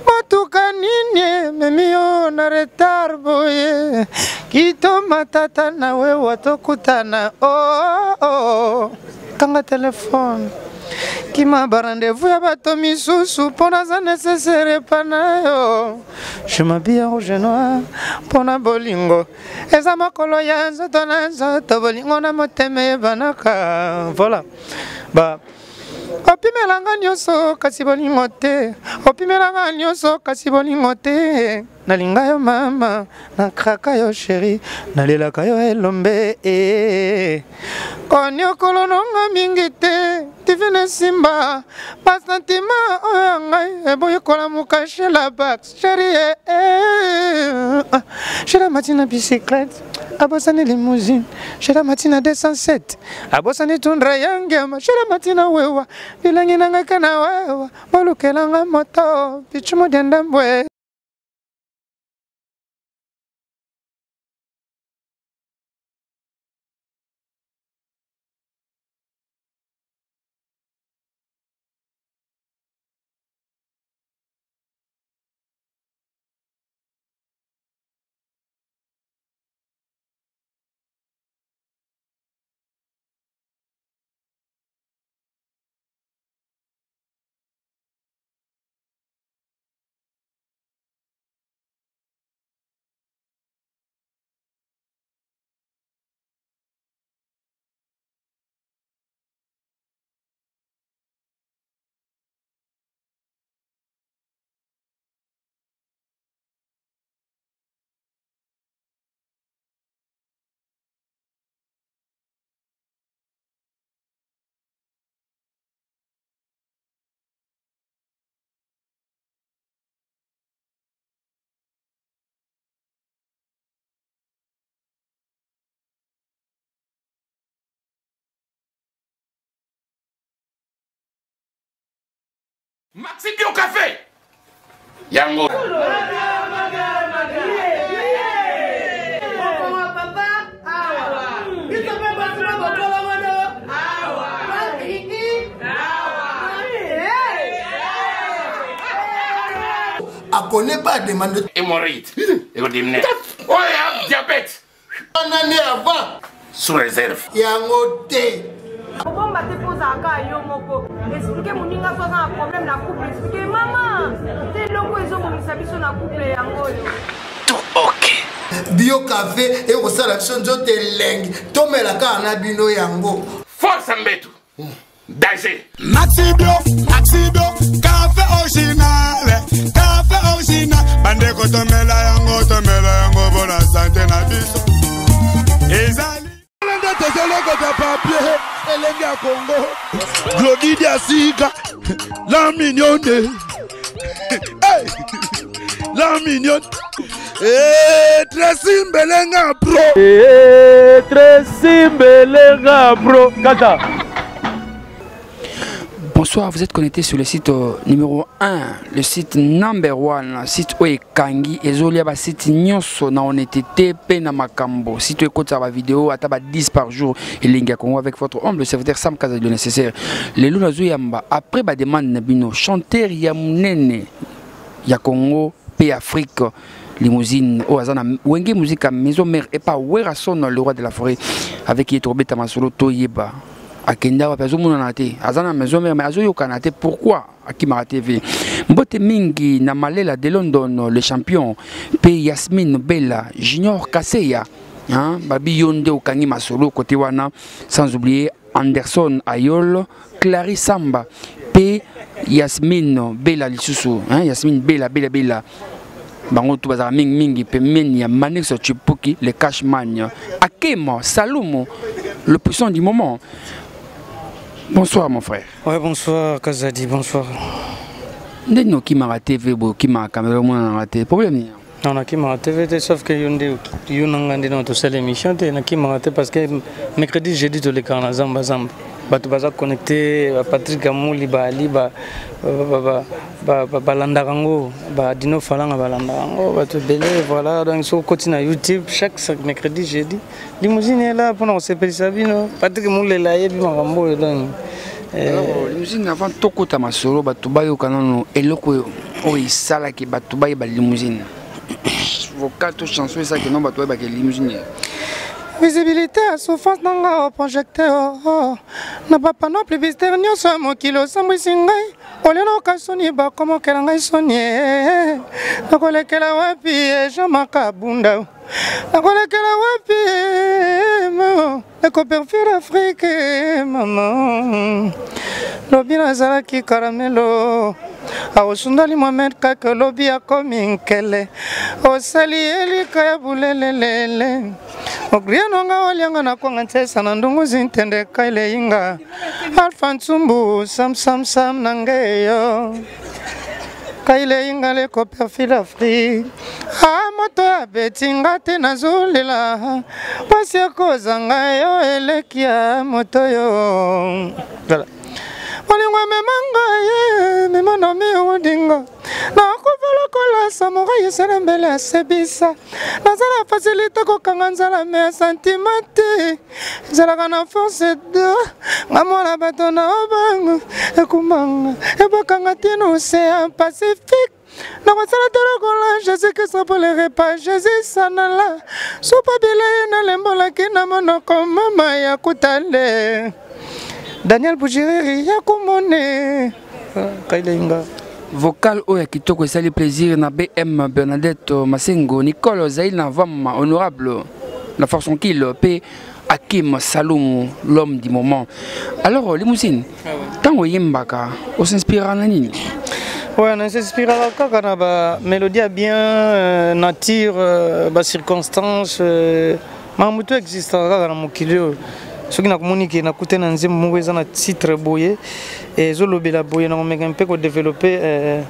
Motuka nini memio na retard boye Kito matata na we watokutana oh Kanga telefone Kima ba rendez-vous ya bato misusu Pona za nécessaire pana yo Je m'habille en rouge noir Pona bolingo Eza makolo ya nzoto na nzoto Bolingo na moteme banaka Voilà Bah Opimelanga nyoso kasi bolingo te Opimelanga nyoso kasi bolingo te Nalinga yo mama Nakraka yo chéri Nalelaka yo elombe Konyo kolononga mingi te Tivine simba Basantima oyo ngai Eboye kola mukache la bax Chéri J'ai la matina bicyclette Abosani Limousine J'ai la matina 207 Abosani tundra yangema J'ai la matina wewa Bilangi nanga kana wewa Molukelanga moto Pichumo dendambwe Maxi au café. Yango. A connaît pas demande Hémorroïde. Oh, diabète. Un année avant. Sous réserve. Yango té. Pourquoi on dépose à Gaïo Moko? Expliquez mon ninga soit un problème dans le couple. Expliquez maman. C'est le coup ils ont mis sa vie sur la couple yango. Tout ok. Bio café et au salation de lengue. Tomé la cana bino yango. Force Mbetu. Danger. Maxi Bio, café original. Café original. Bande ko tomela yango pour la santé na biso. Ezali. Papier, Elenga Congo, Glodidia Sika, la mignonne, la mignonne, Tracy Belenga Pro, Tracy Belenga Pro, Kata. Bonsoir, vous êtes connecté sur le site numéro 1, le site number 1, le site Oekangi, et Zolia ba site Nyonso na honnêteté pe na makambo. Si tu écoutes sa vidéo, à taba 10 par jour, et Linga Congo avec votre humble serviteur Sam Kaza de nécessaire. Les Luna Zouyamba, après ba demande Nabino, chanteur Yamunene, ya Congo, pe Afrique. Limousine, Oazana, Wenge musique à Mson Mère et pas Werason, le roi de la forêt, avec Yetourbe Tamasolo Toyeba. Akenda wapezo muna nate azana Mson Mère mais azo yokanate pourquoi Akimisa TV mbote mingi na malela de London le champion pe Yasmine Bella Junior Kaseya hein babi yonde okangi masolo côté wana sans oublier Anderson Ayol Clary Samba pe Yasmine Bella Lisusu hein Yasmine Bella bango tu bazara mingi pe meni ya Manix Chipuki le cashman Akema Salomo le puissant du moment. Bonsoir mon frère. Ouais, bonsoir Kazadi, bonsoir. Ndeno Akimisa TV bo Akimisa caméra mon raté problème ni. Non, Akimisa TV sauf que yonangandi dans toute cette émission te Akimisa TV parce que mercredi jeudi tous les carnavals zamba. Batu baza connecté Patrick Amouli ba Ali ba landarango ba Dino Falanga ba landarango batu belé voilà donc sur continue YouTube chaque mercredi jeudi Limousine est là pour nous se Sabino Patrick Amouli là yebi makambo donc Alors, limousine avant tokota masolo batubayo kanano eloko o sala ki batubaye ba limousine. Vocal to chanson ça que non batubaye ba limousine. Visibilité à souffrance nanga au projecteur. Na papa non plus visiter nyonso mokilo samwisingai. Oleno kasoni ba komo kelanga sonye. Na kolekela wapi jama kabunda. Na kolekela wapi maman. Eko perfil Afrique maman. Lobi nazalaki caramelo. Awosundali Mohamed kaka lobi akominkele. Osali elika ya bulelelele. Ogriano nga walianga na kwanga ntesa na ndungu zintende kaile inga. Alfa ntsumbu sam nangeyo. Kaile inga leko perfil Afrique. Moto ya betinga te nazulela. Pasi ya kozanga yo elekia moto yo. Voilà. Olingwa memanga ye, memana mi udinga. Na kuvala kola samurai serembele sebisa. Na zala facilite ko kanganzala me sentimenti. Zala kana force de. Ngamona batona obang. Ekumanga. Ebakanga tino océan Pacifique. Na kosala tolokola Jésus que ça pour les repas Jésus sanala. Sopa bila na lembola kina monoko mama ya kutale. Daniel Bougireri yakomone kailenga vocal oya kitoko esali plaisir na BM Bernadette Masengo Nicole Zaïl na vama honorable la force qu'il pe Hakim Saloum l'homme du moment. Alors Limousine tango yimbaka on s'inspire na nini? Ouais, on s'inspire kaka na ba mélodie bien nature ba circonstance Mutu existe kaka na mokilio. Ce qui n'a communiqué, n'a coûté un titre boyé et zolobela boyé, n'a un peu développé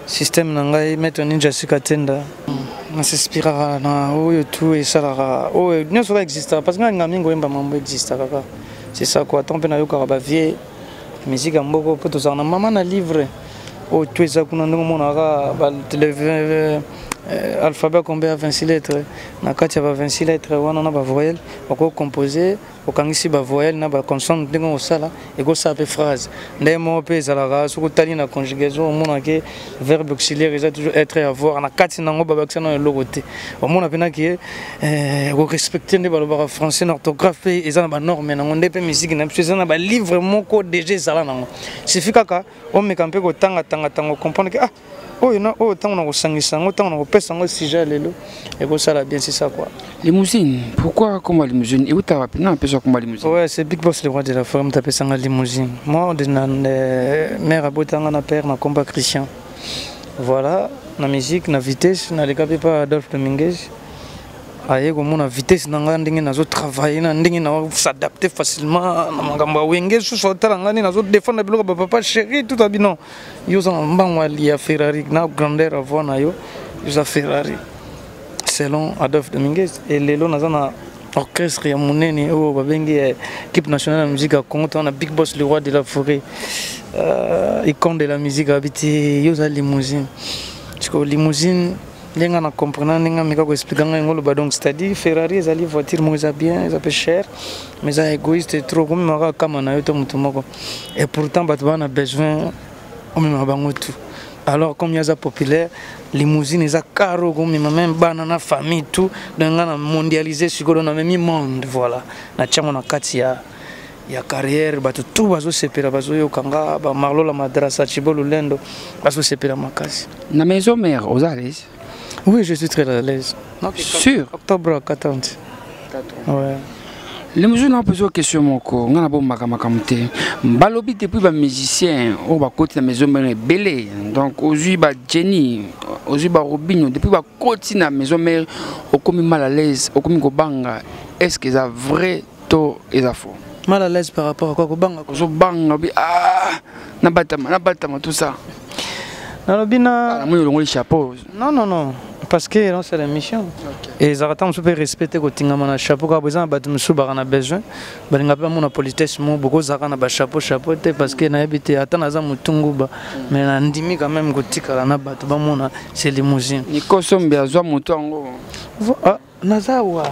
système n'angai mettre ninja sikatenda. On s'inspirera na tout et ça oh nous ça existe parce que n'a mingo emba mambo existe kaka. C'est ça quoi, tant pena yo karaba vie musique amboko poto ça na maman na livre oh tu ça kuna ndongo monaka ba alphabet combien 26 lettres na kati ya 26 lettres wana na ba voyelle oko composer okangisi ba voyelle na ba consonne ndenge osala eko sa pe phrase ndemo pe zalaka sokotali na conjugaison omona ke verbe auxiliaire eza toujours être et avoir na kati nango ba bakisana eloko te omona pena ki ko respecter nde ba français na orthographe eza na ba norme nango nde pe musique na eza na ba livre moko déjà zala nango suffit kaka o mekampe ko tanga comprendre que ah oh non oh tant on a resangisa tant on a repêché un sujet lelo et que ça là bien c'est ça quoi. Limousine pourquoi comment limousine et où t'as appelé non peu comment limousine? Ouais c'est Big Boss le roi de la forme t'appelles ça limousine. Moi on est mère à botanga na père na combat Christian. Voilà na musique na vitesse na les capé pas Adolphe Dominguez. Aye comme on a vitesse nanga ndenge nazo travailler na ndenge na s'adapter facilement na mangamba wenge sous sotala ngani nazo défendre biloko ba papa chéri tout abino yo za mbangwa li Ferrari na grandeur avant na yo za Ferrari selon Adolphe Dominguez et lelo nazana orchestre ya munene o babengi équipe nationale de musique à Congo on a Big Boss le roi de la forêt icône de la musique habité yo za limousine parce que limousine lenga na comprendre lenga meka ko expliquer ngolo ba donc c'est-à-dire Ferrari ezali voiture mo za bien ça peu cher mais ça égoïste trop comme maka kama na yo to mutu moko et pourtant bato bana besoin o même bango tout alors comme yaza populaire limousine eza caro comme même bana na famille tout donc na mondialiser sikodo na même monde voilà na chango na kati ya carrière bato tout bazo sepela bazo yo kanga ba marlo la madrasa chibolo lendo bazo sepela makasi Na maison mère aux Alès. Oui, je suis très à l'aise. Sûr. Octobre 14. Ouais. Les musiciens ont posé une question moko, on a bon makamakamente. Balobi depuis ba musicien, on va côté la maison mère belé. Donc aujourd'hui ba Jenny, aujourd'hui ba Robinho, depuis ba côté la maison mère, on comme mal à l'aise, on comme banga. Est-ce que ça vrai to et ça faux? Mal à l'aise par rapport à quoi banga? Ko banga bi ah na batama tout ça. Non bina. Moi le chapeau. Non. Parce que c'est la mission. Et ils attendent de respecter le chapeau. Quand ils ont besoin, ils ont besoin de politesse. Beaucoup de gens ont chapeau parce que ils ont mais ils quand même c'est limousine. Ni kosombe azwa moto ngo. Nazawa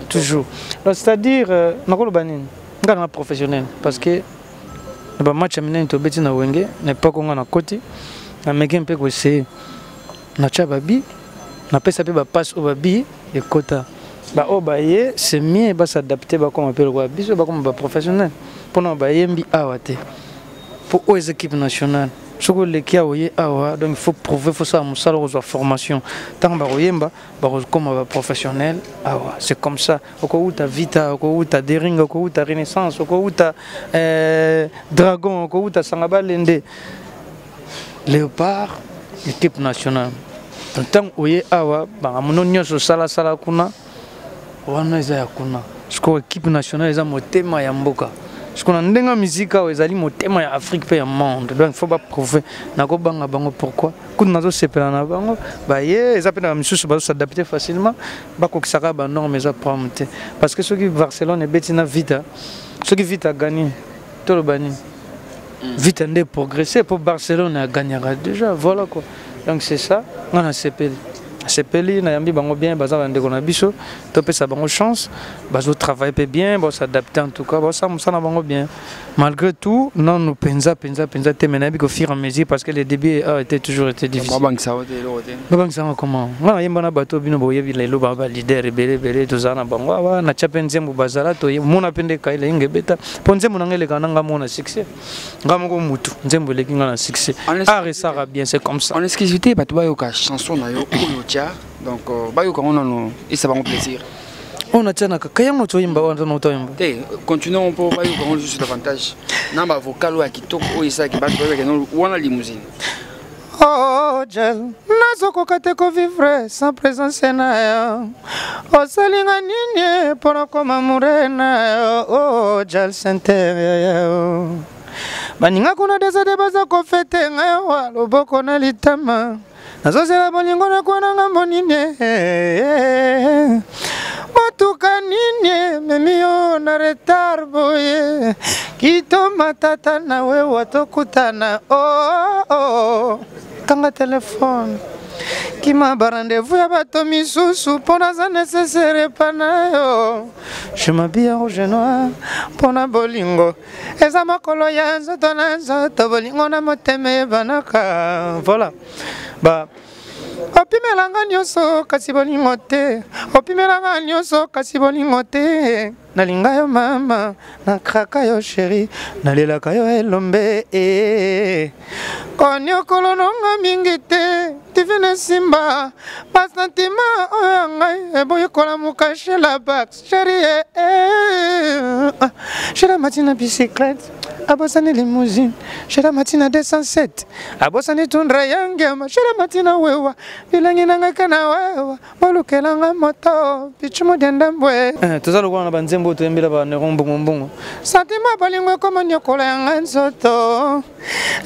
toujours. C'est-à-dire nakolo banini. nga professionnel parce que ba match amina to beti na wenge na pas ko nga na koti na meke mpe ko essayer na cha babi na pesa pe ba passe au babi et kota ba o ba ye c'est mieux ba s'adapter ba comme appelle quoi biso ba comme ba professionnel pour na ba yembi awate pour aux équipes nationales soko le kia oye awa donc il faut prouver faut ça musala aux formation tant ba oyemba ba comme ba professionnel awa c'est comme ça oko uta vita oko uta dering oko uta renaissance oko uta dragon oko uta sangaba lende léopard équipe nationale tant oye awa ba amuno nyoso sala sala kuna wana eza ya kuna soko équipe nationale eza motema ya mboka. Ce qu'on a dans musique, ils allaient monter en Afrique et en monde. Donc il faut pas prouver. Nako banga bango pourquoi? Quand nous avons séparé na bango, bah ils appellent la musique pour s'adapter facilement. Bah quoi que ça va, non mais ça prend monter. Parce que ceux qui Barcelone et Betina vite, ceux qui vite a gagné, tout le bani. Vite a progressé pour Barcelone a gagné déjà. Voilà quoi. Donc c'est ça. On a séparé. CPLI na yambi bango bien baza bande kona biso to pesa bango chance bazo travailler bien bo s'adapter en tout cas bo ça na bango bien malgré tout non nous penza te menabi ko fir en mesure parce que le début a été toujours été difficile banque ça comment na yemba na bato bino bo yebi lelo ba leader belé to zana bango wa na chapenzembu bazala to mona pende kaile ingebeta ponzembu nangele kananga mona succès ngamoko mutu nzembu lekinga na succès ah ça va bien c'est comme ça en exclusivité bato ba yo ka chanson na yo donc on a et ça va en plaisir. On a tiens kaya moto yimba on a toyimba. Continuons pour ba yo juste davantage. Namba vocal ou kitoko o isa ki ba to wana limousine. Oh gel nazoko kateko vivre sans présence na yo. O salinga nini pour koma murena oh gel Chanteur. Baninga kuna desade baza ko fete ngayo loboko na litama. Nazosela bolingo na kwana ngambo nini Motuka nini memio na retard boye Kito matata na we watokutana oh Kanga telefone Kima barandez-vous ya bato misusu Pona za nécessaire panayo Je m'habille en rouge et noir Pona bolingo Eza makolo ya nzoto na nzoto Bolingo na moteme banaka Voilà Bah, opimelanga nyoso kasi bolingo te opimelanga nyoso kasi bolingo te nalinga yo mama nakraka yo chéri nalelaka yo elombe koni okolononga mingi te tivine simba basentima oyo ngai eboyekola mokashe la bax chéri Chéri matina bicyclette abosani limousine Chéri matina 207 abosani tundra yangema Chéri matina wewa bilangi nanga kana wewa bolukelanga moto bichumo diandambwe tozalokwana na banzembo toyembela ba nerombongo sentima bolingo koma nyokola yanga nzoto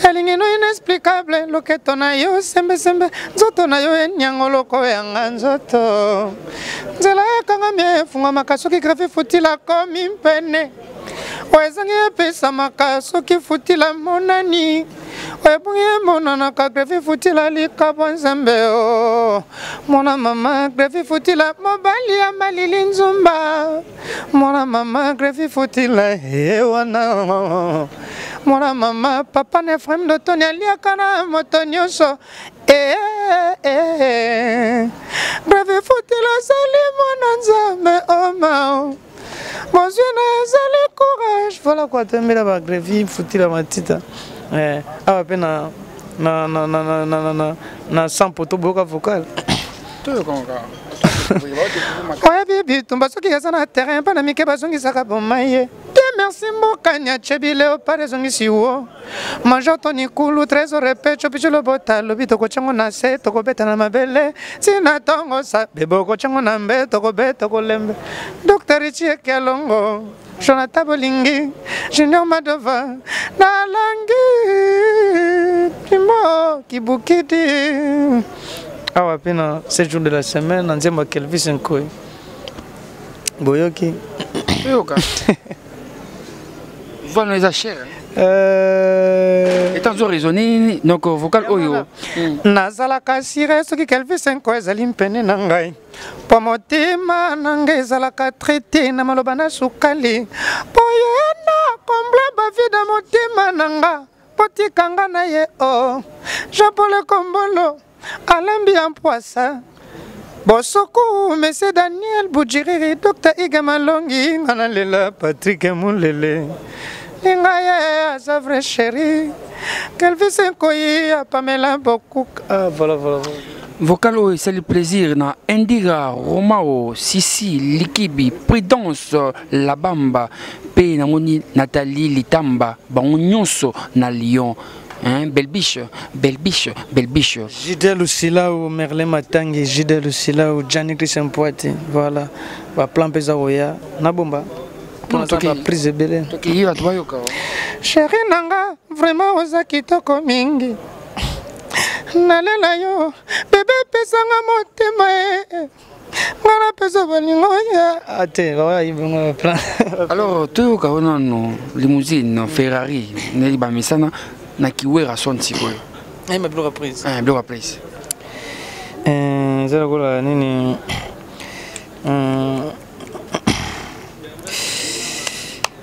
elingino inexplicable loketo na yo sembe nzoto na yo enyango loko yanga nzoto nzela yakanga miefunga makasoki grafi futila komi mpene oezangi epesa makasoki futila monani oebungi monana ka grafi futila likabo nzambe o mona mama grafi futila mobali ya malili nzumba mona mama grafi futila ewana mona mama papa ne frem do toni aliaka na moto nyonso grafi futila sali mona nzambe oma Bonjour, le courage. Voilà quoi, tu mets la grève, foutu la matita. Ah, peine na 100 poteaux vocal. Tout le monde. Ouais, bibi, ton basso qui est en terrain, pas d'ami qui est basson qui s'est maillé. Merci, mon cagna, chebile, pas de zongi si wo. Mangeant ton ikulu, trésor répète, chopicho le botal, le bito kochango na se, toko beta na mabele, tina tongo sa, bebo kochango na mbe, toko beta, toko lembe. Docteur Richie Kelongo, Jonathan Bolingi, Junior Madova, Nalangi, Primo, Kibukidi. Ah ouais, pena, 7 jours de la semaine, on dit moi qu'elle vit un coup. Boyoki. Boyoka. voix les achètes. Et tant de raisonner, donc vocal oyo. Nazala kasire ce qui kelvi 5 ans ezali mpene na ngai. Po motema na ngai ezalaka traité na maloba na sukali. Po yena kombla ba vida motema na nga. Potikanga na ye o. Jean-Paul Kombolo alambi ampoisa. Bosoko, Monsieur Daniel Boudjiri, Dr. Iga Malongi, Nanalela, Patrick Moulele. Lingaye, sa vraie chérie. Qu'elle fait un coyer à Pamela beaucoup. Ah, voilà. Vocalo, c'est le plaisir. Na Indira, Romao, Sissi, Likibi, Prudence, La Bamba, P. Namoni, Nathalie, Litamba, Baonyonso, na Lyon. Hein, belle biche. Jidel Lucila ou Merlin Matangi, Jidel Lucila ou Gianni Christian Poiti. Voilà. Va plan Pesaoya. Nabomba. Pour la prise de Belé. Chérie Nanga, vraiment Ozaki Toko Mingi. Nalela yo, bébé pesanga motema. Ngala pesa balingoya. Ate, voilà, plan. Alors, tu as une limousine, Ferrari, Nelly Bamisana. Na kiwera son siko. Ma blue reprise. Blue reprise. Zero gola nini.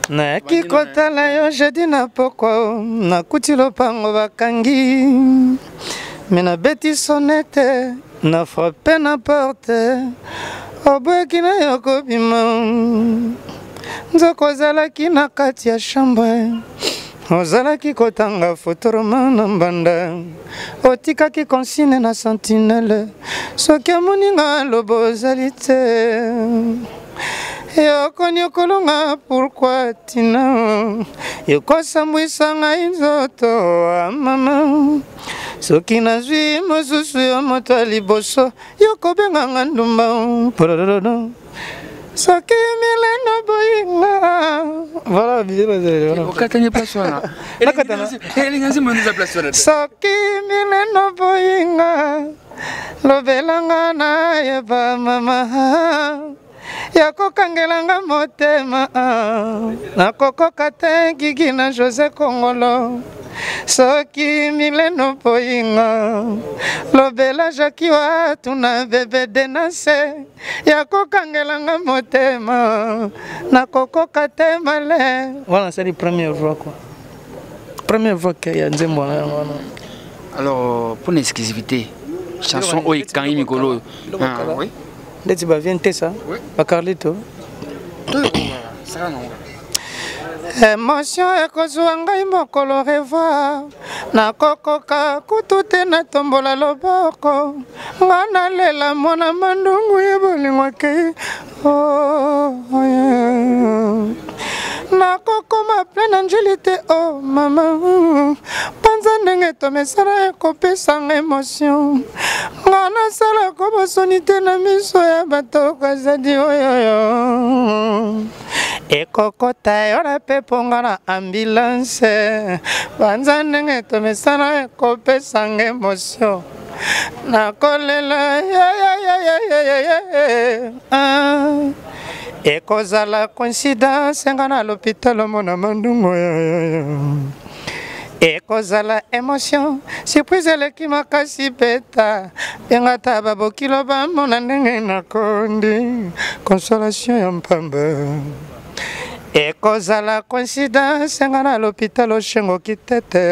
Na kikota la yo jadi na poko na kuti lopango bakangi. Mena beti sonete na frappe na porte. Obweki na yoko bima. Nzoko zala kina kati ya chambre. Ozalaki kotanga fotoroma na mbanda otikaki consigne na sentinelle soki amoninga lobo ozali te yokoni okolonga pourkui tina yokosambwisa ngai nzoto mama soki nazwi mosusu yo moto ya liboso yokobenganga ndumba Soki mileno boyinga. Voilà, bien. Okatanye place wana. Elingazi moniza place wana. Soki mileno boyinga. Lobelanga na yeba mama. Yako kangelanga motema. Nakoko kate gigi na José Kongolo. Soki mileno boyinga. Lobela jakiwa tuna bebe denase. Yako kangelanga motema. Nakoko kate male. Voilà, c'est la première fois quoi. Première fois qu'il y a Nzembo. Alors, pour une exclusivité, chanson Oi Kangi Mikolo. Oui. Dès que vient ça, à Carlito. Ça non. Émotion ekozwa ngai mokolo revoir nakokoka kutute na tombola loboko nga nalela mona mandungu ya bolingwaki nakokoma plena njili te o mama panza ndenge tomesala ekopesa nga émotion nga nasalako bosoni te na miso ya bato kazadi oyoyo ekokota yo na peponga na ambulance banza ndenge tomesana ekopesa nga émotion nakolela ekozala coïncidence nga na l'hôpital mona mandungo ekozala émotion surprise eleki makasi beta benga ta babokilo bamona ndenge nakondi consolation ya mpamba ekozala coïncidence nga na l'hôpital oshengo kitete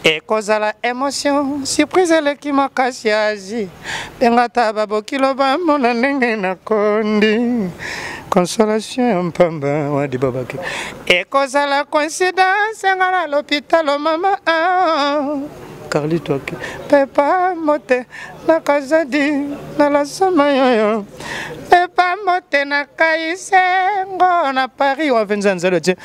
ekozala émotion surprise eleki makasi ya azi benga ta babokilo bamona ndenge nakondi consolation ya mpamba wadi babaki ekozala coïncidence nga na l'hôpital mama Carlito aki pepa mote na kazadi na la sama yoyo pepa mote na kaisengo na Paris wa venzanzalo je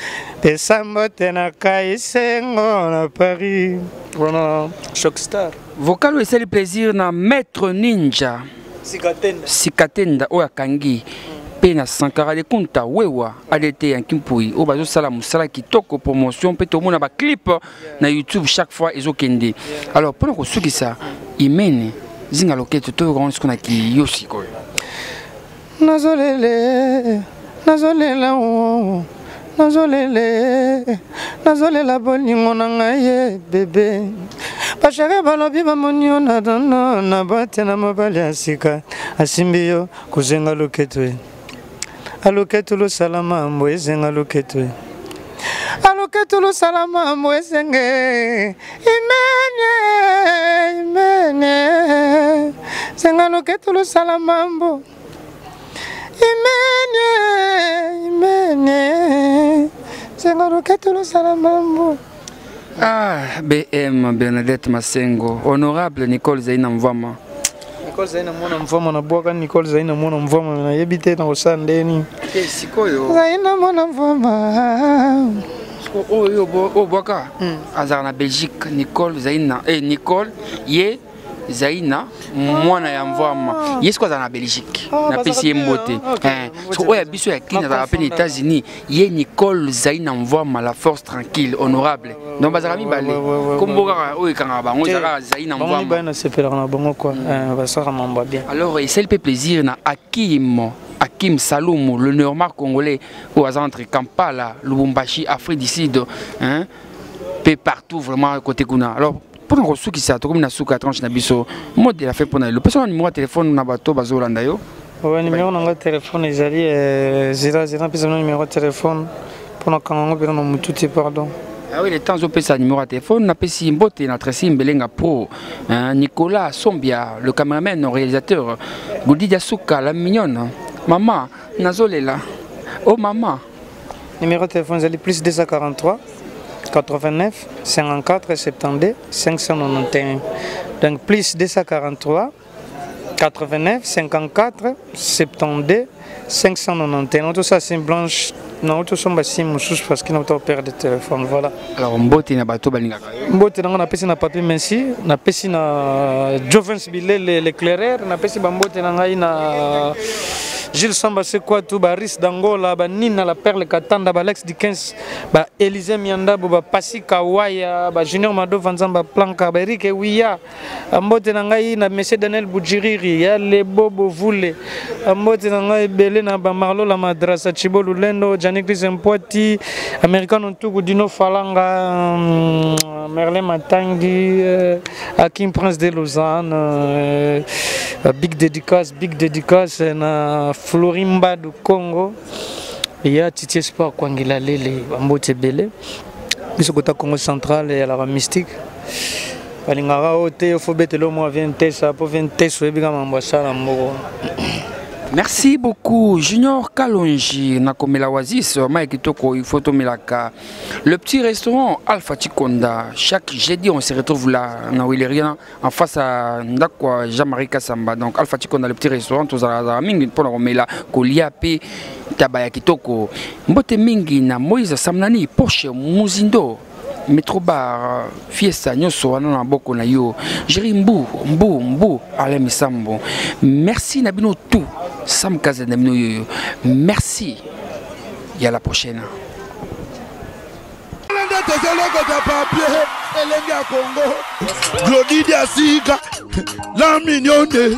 pesa mote na kaisengo na Paris voilà Shockstar Vocalo et c'est le plaisir na Maître Ninja Sikatenda oya kangi pena sankara de kunta wewa adete yankimpui o bazo sala musala kitoko promotion pe to mona ba clip na YouTube chaque fois ezokende. Alors pour ko suki ça imene zinga loketo to grand ce qu'on a ki yoshi ko nazolela nazolela bolingo na ngai bebe bashaka balobi bamoni yo na bate na mobali ya sika asimbi yo kuzenga loketo aloketo losala mambo ezenga loketo aloketo losala mambo ezenge imene zenga loketo losala mambo imene zenga loketo losala mambo. Ah, BM Bernadette Masengo, honorable Nicole Zaina Mvama. Nicole Zaina mwana mvama na bwaka Nicole Zaina mwana mvama na yebite na osandeni. Sikoyo. Zaina mwana mvama. Oh bwaka. Azar na Belgique Nicole Zaina Nicole ye Zaina mwana ya mvama. Yesko za na Belgique. Na pesi mbote. So oya biso ya klina za peine États-Unis, ye Nicole Zaina mvama la force tranquille honorable. Donc bazarami balé. Komboka oyo kanga bango zara Zaina mvama. Bon bana sepela na bango quoi. Basara mamba bien. Alors il c'est le plaisir na Hakim Saloum, le normand congolais au entre Kampala, Lubumbashi, Afrique du Sud, hein, peu partout vraiment côté Kuna. Alors pour nous ressources qui ça, comme na souka tranche na biso, mode de la fait pour na le personne numéro de téléphone na bato bazolanda yo. Ouais numéro na téléphone ezali 00 pisa numéro de téléphone pour na kango pe na mututi pardon. Ah oui, les temps où ça numéro de téléphone, n'a pas si mbote notre sim Belenga Pro, Nicolas Sombia, le caméraman, le réalisateur, Goudi Diasuka, la mignonne, maman, Nazolela, oh maman. Numéro de téléphone, c'est plus 243 89 54 72 591. Donc plus 243 89 54 72 591. Tout ça c'est blanche. Non, tout ça c'est parce qu'il n'a pas perdre de téléphone. Voilà. Alors mbote na bato balinga. Mbote na pesi na papier merci, na pesi na Jovens Bilé l'éclaireur, na pesi bambote na ngai na Gilles Samba c'est quoi tout Baris d'Angola, ba Nina la Perle Katanda, ba Alex Dickens, ba Élisée Mianda, ba Pasi Kawaya, ba Junior Mado Vanzamba Planka, ba Eric Wiya, mbote na ngai na Monsieur Daniel Boudjiriri, ya le Bobo Voule, mbote na ngai belé na ba Marlo la Madrasa Chibolo Lendo, Janik Mpoti, Americano Togo Dino Falanga, Merlin Matangi, Hakim Prince de Lausanne, big dédicace na Florimba du Congo. Il y a Titi Espoir Kwangila Lele, Mbote Bele. Biso kota Congo central et la mystique. Balingara ote faut bete lo mo vient tesa pour vient teso ebiga mambasala mboko. Merci beaucoup Junior Kalonji Nakomela Oasis Mike Toko il faut Melaka. Le petit restaurant Alpha Chikonda. Chaque jeudi on se retrouve là na Willerien en face à Ndakwa Jean-Marie Kassamba. Donc Alpha Chikonda le petit restaurant tous à mingi pour Romela Kolia P Tabaya Kitoko. Mbote mingi na Moïse Samnani Porsche Muzindo Metro Bar Fiesta Nyoso wana boko na yo. Jeri mbu ale misambo. Merci Nabino tout. Sam Kazenamino yo. Merci. Et à la prochaine. La mignonne.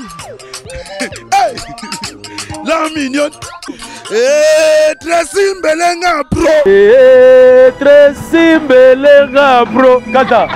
La mignonne. Très simbelenga bro. Kata.